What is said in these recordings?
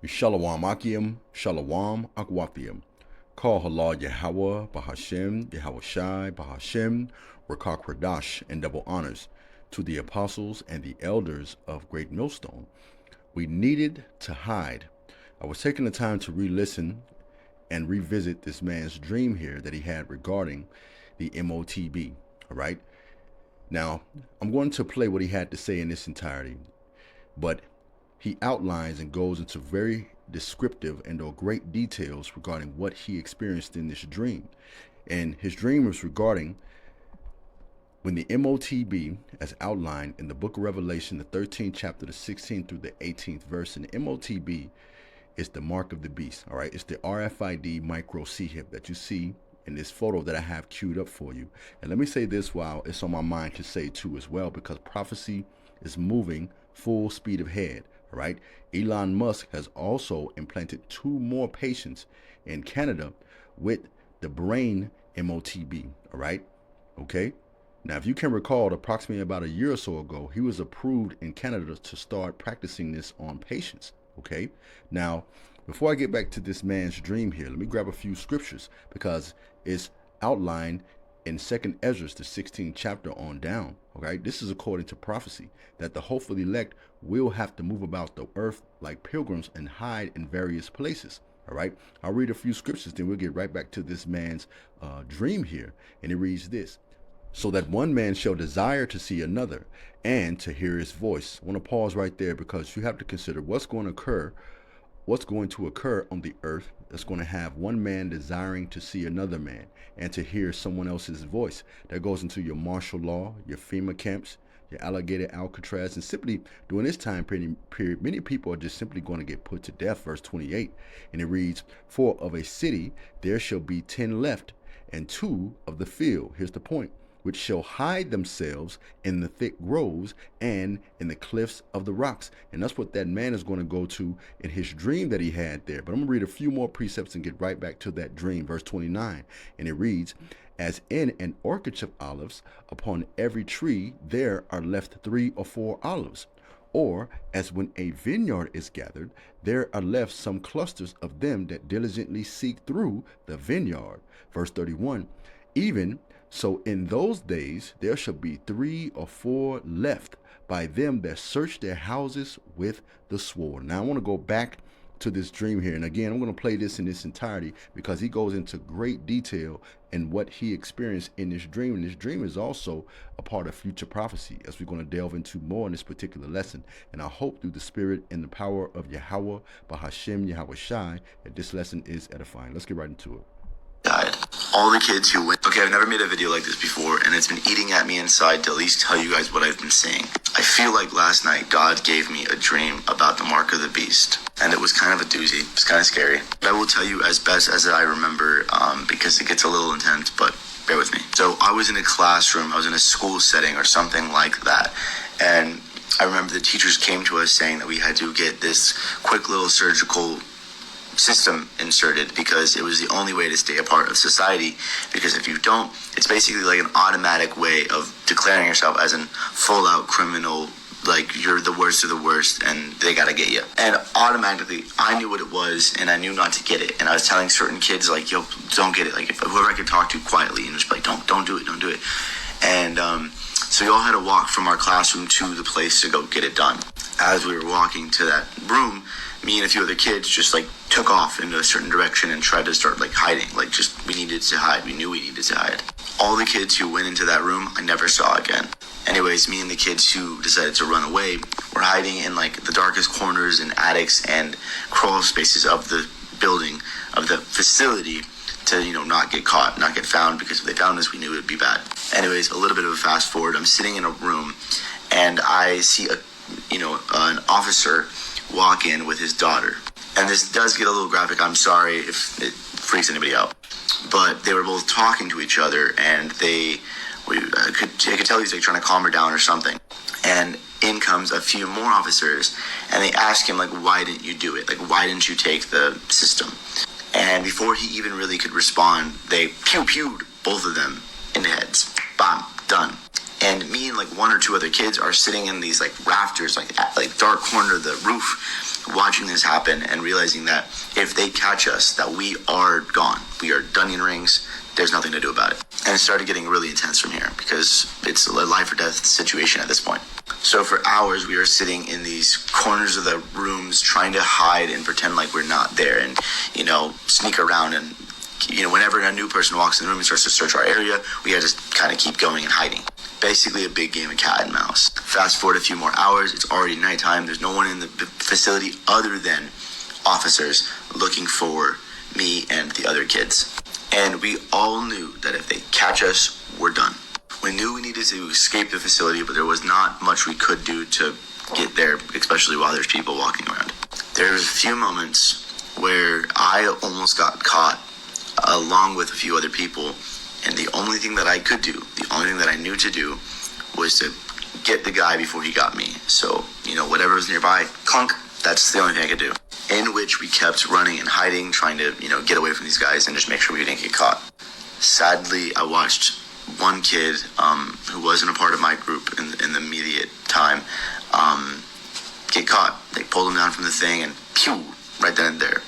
Shalom Akim, Shalom Akwathiam. Call Halal Yahweh, Bahashem, Yahweh Shai, Bahashem, Rakak Radash, and double honors to the apostles and the elders of Great Millstone. We needed to hide. I was taking the time to re-listen and revisit this man's dream here that he had regarding the MOTB. All right. Now, I'm going to play what he had to say in its entirety, but he outlines and goes into very descriptive and or great details regarding what he experienced in this dream. And his dream was regarding when the MOTB, as outlined in the book of Revelation, the 13th chapter, the 16th through the 18th verse, and the MOTB is the mark of the beast. All right, it's the RFID micro C-hip that you see in this photo that I have queued up for you. And let me say this while it's on my mind to say too as well, because prophecy is moving full speed ahead. All right, Elon Musk has also implanted 2 more patients in Canada with the brain MOTB. All right, okay. Now, if you can recall, approximately about a year or so ago, he was approved in Canada to start practicing this on patients. Okay. Now, before I get back to this man's dream here, let me grab a few scriptures because it's outlined in 2nd Ezra, the 16th chapter on down. Okay, this is according to prophecy that the hopeful elect will have to move about the earth like pilgrims and hide in various places. All right, I'll read a few scriptures, then we'll get right back to this man's dream here. And it reads this: so that one man shall desire to see another and to hear his voice. I want to pause right there because you have to consider what's going to occur on the earth that's going to have one man desiring to see another man and to hear someone else's voice. That goes into your martial law, your FEMA camps, your alligator Alcatraz, and simply during this time period, many people are just simply going to get put to death. Verse 28, and it reads, for of a city there shall be 10 left, and 2 of the field. Here's the point: which shall hide themselves in the thick groves and in the cliffs of the rocks. And that's what that man is going to go to in his dream that he had there. But I'm going to read a few more precepts and get right back to that dream. Verse 29, and it reads, as in an orchard of olives, upon every tree there are left 3 or 4 olives. Or as when a vineyard is gathered, there are left some clusters of them that diligently seek through the vineyard. Verse 31, even so in those days there shall be 3 or 4 left by them that search their houses with the sword. Now I want to go back to this dream here. And again, I'm going to play this in its entirety because he goes into great detail in what he experienced in this dream. And this dream is also a part of future prophecy, as we're going to delve into more in this particular lesson. And I hope through the spirit and the power of Yahweh, Bahashem, Yahweh Shai, that this lesson is edifying. Let's get right into it. Died. All the kids who went. Okay, I've never made a video like this before, and it's been eating at me inside to at least tell you guys what I've been seeing. I feel like last night God gave me a dream about the mark of the beast, and it was kind of a doozy. It was kind of scary. But I will tell you as best as I remember, because it gets a little intense, but bear with me. So I was in a classroom, I was in a school setting or something like that, and I remember the teachers came to us saying that we had to get this quick little surgical system inserted because it was the only way to stay a part of society, because if you don't, it's basically like an automatic way of declaring yourself as an full-out criminal, like you're the worst of the worst and they gotta get you. And automatically I knew what it was and I knew not to get it, and I was telling certain kids like, yo, don't get it, like if whoever I could talk to quietly and just be like, don't do it. And so we all had to walk from our classroom to the place to go get it done. As we were walking to that room, me and a few other kids just like took off into a certain direction and tried to start like hiding, like just we needed to hide. We knew we needed to hide. All the kids who went into that room I never saw again. Anyways, me and the kids who decided to run away were hiding in like the darkest corners and attics and crawl spaces of the building, of the facility, to, you know, not get caught, not get found, because if they found us, we knew it would be bad. Anyways, a little bit of a fast forward. I'm sitting in a room and I see an officer walk in with his daughter. And this does get a little graphic. I'm sorry if it freaks anybody out. But they were both talking to each other, and I could tell he's like trying to calm her down or something. And in comes a few more officers, and they ask him, like, why didn't you do it? Like, why didn't you take the system? And before he even really could respond, they pew-pewed both of them in the heads. Bam, done. And me and like one or two other kids are sitting in these like rafters, like dark corner of the roof, watching this happen and realizing that if they catch us, that we are gone. We are Dunyan rings. There's nothing to do about it. And it started getting really intense from here because it's a life or death situation at this point. So for hours, we are sitting in these corners of the rooms trying to hide and pretend like we're not there and, sneak around. And, whenever a new person walks in the room and starts to search our area, we had to kind of keep going and hiding. Basically a big game of cat and mouse. Fast forward a few more hours, it's already nighttime. There's no one in the facility other than officers looking for me and the other kids. And we all knew that if they catch us, we're done. We knew we needed to escape the facility, but there was not much we could do to get there, especially while there's people walking around. There was a few moments where I almost got caught along with a few other people, and the only thing that I could do, the only thing that I knew to do was to get the guy before he got me. So, whatever was nearby, clunk, that's the only thing I could do. In which we kept running and hiding, trying to, get away from these guys and just make sure we didn't get caught. Sadly, I watched one kid who wasn't a part of my group in the immediate time get caught. They pulled him down from the thing and pew, right then and there.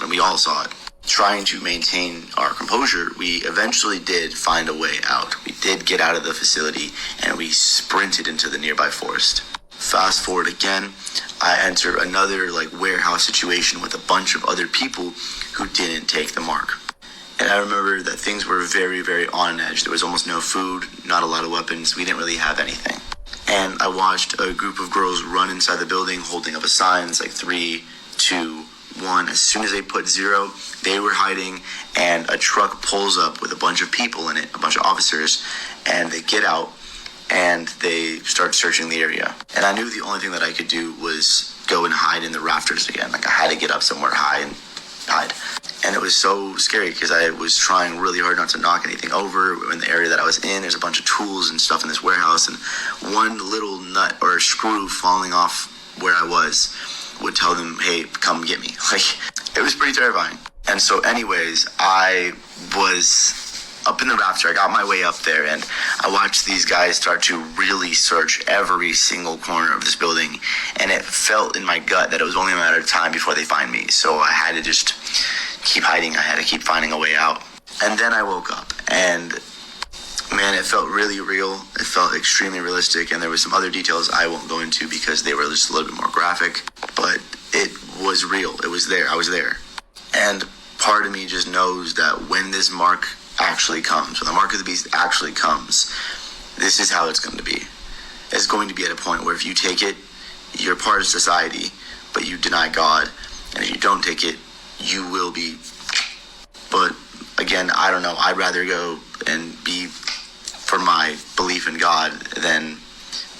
And we all saw it. Trying to maintain our composure, we eventually did find a way out. We did get out of the facility and we sprinted into the nearby forest. Fast forward again, I enter another warehouse situation with a bunch of other people who didn't take the mark. And I remember that things were very, very on edge. There was almost no food, not a lot of weapons. We didn't really have anything. And I watched a group of girls run inside the building holding up a sign. It's 3, 2, 1. As soon as they put 0, they were hiding, and a truck pulls up with a bunch of people in it, a bunch of officers, and they get out and they start searching the area. And I knew the only thing that I could do was go and hide in the rafters again. I had to get up somewhere high and hide. And it was so scary because I was trying really hard not to knock anything over. In the area that I was in, there's a bunch of tools and stuff in this warehouse, and one little nut or screw falling off where I was would tell them, hey, come get me. It was pretty terrifying. And so anyways, I was up in the rafter. I got my way up there, and I watched these guys start to really search every single corner of this building, and it felt in my gut that it was only a matter of time before they find me. So I had to just keep hiding. I had to keep finding a way out. And then I woke up, and man, it felt really real. It felt extremely realistic, and there was some other details I won't go into because they were just a little bit more graphic, but it was real. It was there. I was there. And part of me just knows that when this mark actually comes, when the mark of the beast actually comes, this is how it's going to be. It's going to be at a point where if you take it, you're part of society, but you deny God. And if you don't take it, you will be. But again, I don't know. I'd rather go and be for my belief in God than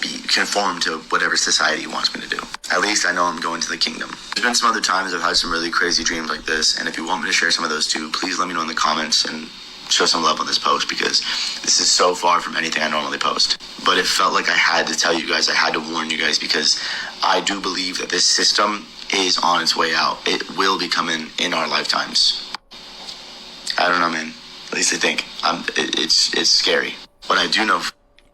be conformed to whatever society wants me to do. At least I know I'm going to the kingdom. There's been some other times I've had some really crazy dreams like this, and if you want me to share some of those too, please let me know in the comments and show some love on this post, because this is so far from anything I normally post. But it felt like I had to tell you guys, I had to warn you guys, because I do believe that this system is on its way out. It will be coming in our lifetimes. I don't know, man. At least I think. It's scary. But I do know.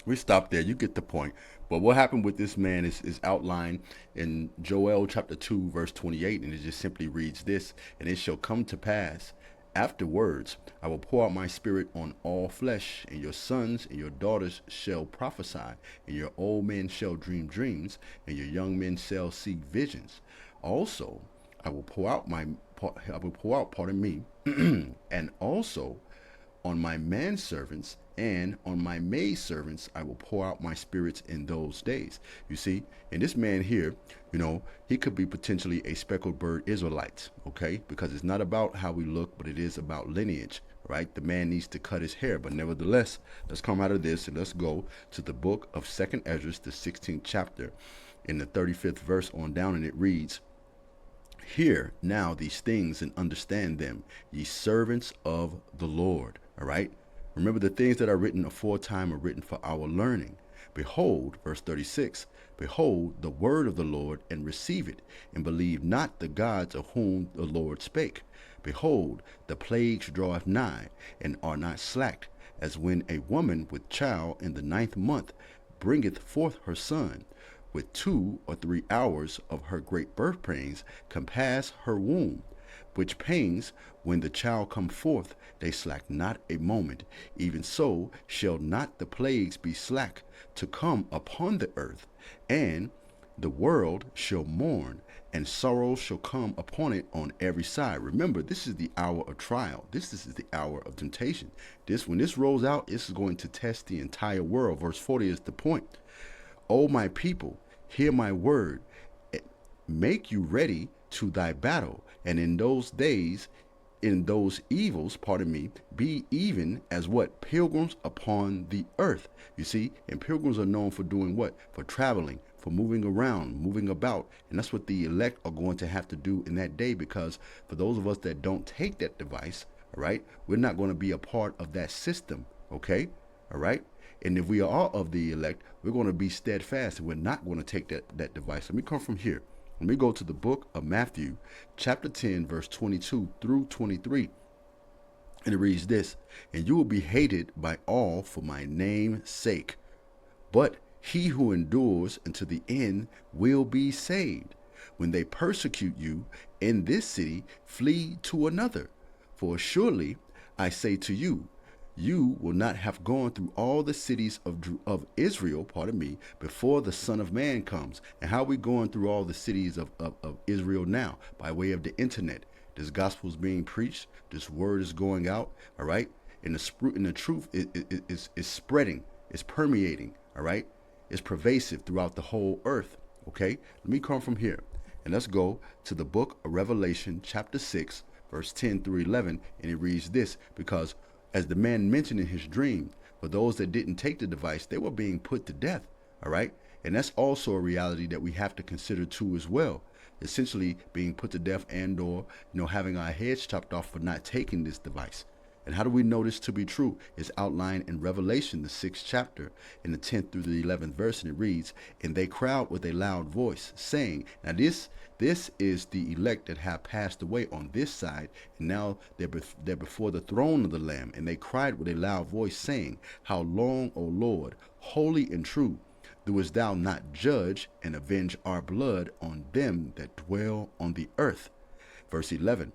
We stop there. You get the point. But what happened with this man is outlined in Joel chapter 2, verse 28, and it just simply reads this: and it shall come to pass afterwards, I will pour out my spirit on all flesh, and your sons and your daughters shall prophesy, and your old men shall dream dreams, and your young men shall see visions. Also, I will pour out, pardon me, and also on my manservants and on my maidservants I will pour out my spirits in those days. You see, and this man here, he could be potentially a speckled bird Israelite, okay? Because it's not about how we look, but it is about lineage, right? The man needs to cut his hair, but nevertheless, let's come out of this and let's go to the book of 2nd Ezra, the 16th chapter, in the 35th verse on down, and it reads, hear now these things and understand them, ye servants of the Lord. All right. Remember, the things that are written aforetime are written for our learning. Behold, verse 36, behold the word of the Lord, and receive it, and believe not the gods of whom the Lord spake. Behold, the plagues draweth nigh, and are not slacked, as when a woman with child in the 9th month bringeth forth her son, with 2 or 3 hours of her great birth pains compass her womb, which pains, when the child come forth, they slack not a moment. Even so shall not the plagues be slack to come upon the earth, and the world shall mourn, and sorrow shall come upon it on every side. Remember, this is the hour of trial. This is the hour of temptation. When this rolls out, this is going to test the entire world. Verse 40 is the point. O my people, hear my word. Make you ready to thy battle, and in those days, in those evils, be even as what? Pilgrims upon the earth. You see, and pilgrims are known for doing what? For traveling, for moving around, moving about. And that's what the elect are going to have to do in that day, because for those of us that don't take that device, all right, we're not going to be a part of that system, okay? All right? And if we are of the elect, we're going to be steadfast, and we're not going to take that device. Let me come from here. Let me go to the book of Matthew, chapter 10, verse 22 through 23. And it reads this: And you will be hated by all for my name's sake, but he who endures unto the end will be saved. When they persecute you in this city, flee to another. For surely I say to you, you will not have gone through all the cities of Israel, before the Son of Man comes. And how are we going through all the cities of Israel now? By way of the internet. This gospel is being preached. This word is going out, all right? And the truth is spreading. It's permeating, all right? It's pervasive throughout the whole earth, okay? Let me come from here. And let's go to the book of Revelation, chapter 6, verse 10 through 11. And it reads this: Because as the man mentioned in his dream, for those that didn't take the device, they were being put to death, all right? And that's also a reality that we have to consider too as well. Essentially being put to death and or, having our heads chopped off for not taking this device. And how do we know this to be true? It's outlined in Revelation, the 6th chapter, in the 10th through the 11th verse, and it reads, And they cried with a loud voice, saying, now this is the elect that have passed away on this side, and now they're before the throne of the Lamb, and they cried with a loud voice, saying, How long, O Lord, holy and true, doest thou not judge and avenge our blood on them that dwell on the earth? Verse 11,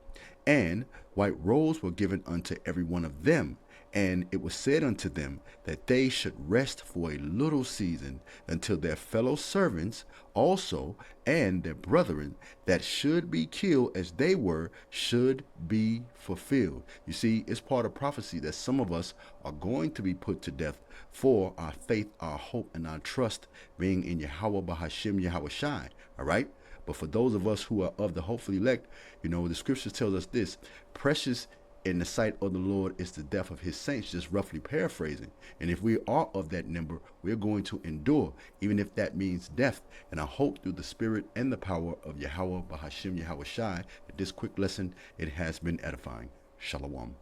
And white robes were given unto every one of them, and it was said unto them that they should rest for a little season, until their fellow servants also and their brethren that should be killed as they were should be fulfilled. You see, it's part of prophecy that some of us are going to be put to death for our faith, our hope, and our trust being in Yahweh Bahashim Yahweh Shai. All right? But for those of us who are of the hopeful elect, the scriptures tells us this: precious in the sight of the Lord is the death of his saints, just roughly paraphrasing. And if we are of that number, we're going to endure, even if that means death. And I hope through the spirit and the power of Yahweh Bahashim Yahweh Shai, that this quick lesson, it has been edifying. Shalom.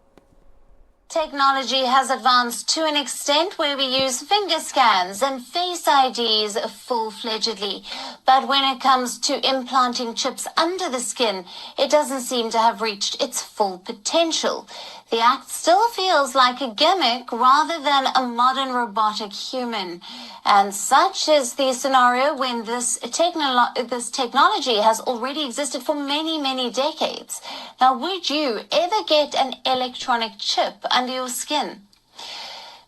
Technology has advanced to an extent where we use finger scans and face IDs full-fledgedly. But when it comes to implanting chips under the skin, it doesn't seem to have reached its full potential. The act still feels like a gimmick rather than a modern robotic human. And such is the scenario when this technology has already existed for many, many decades. Now, would you ever get an electronic chip under your skin?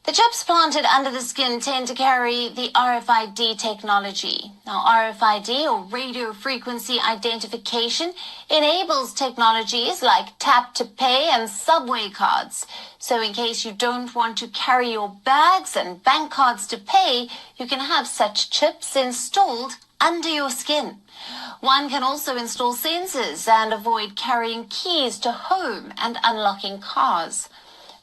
The chips planted under the skin tend to carry the RFID technology. Now, RFID, or radio frequency identification, enables technologies like tap to pay and subway cards. So in case you don't want to carry your bags and bank cards to pay, you can have such chips installed under your skin. One can also install sensors and avoid carrying keys to home and unlocking cars.